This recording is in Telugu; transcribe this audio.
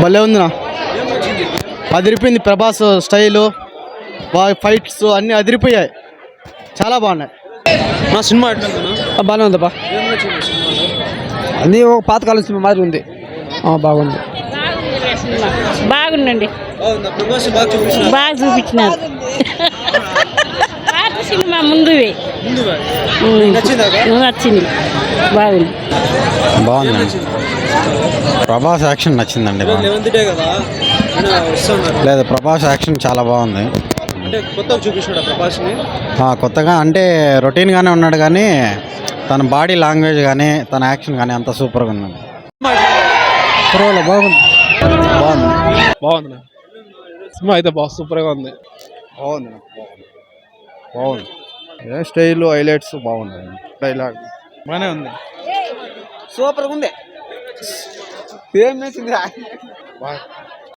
భలే ఉందినా, అదిరిపోయింది. ప్రభాస్ స్టైలు, బాగా ఫైట్స్ అన్నీ అదిరిపోయాయి, చాలా బాగున్నాయి. నా సినిమా బాగానే ఉందబ్బా, అన్నీ ఒక పాతకాలం సినిమా మాదిరి ఉంది. బాగుంది. బాగుందండి, బాగా చూపించినారు. పాత సినిమా ముందువి నచ్చింది, బాగుంది. బాగుంది. ప్రభాస్ యాక్షన్ నచ్చిందండి. లేదు, ప్రభాస్ యాక్షన్ చాలా బాగుంది. కొత్తగా అంటే రొటీన్గానే ఉన్నాడు, కానీ తన బాడీ లాంగ్వేజ్ కానీ తన యాక్షన్ కానీ అంత సూపర్గా ఉందండి. బాగుంది. బాగుంది సినిమా అయితే సూపర్గా ఉంది. బాగుంది. స్టైల్ హైలైట్స్ బాగున్నాయి, డైలాగ్ బాగానే ఉంది, సూపర్గా ఉంది. ఏం నచ్చింది?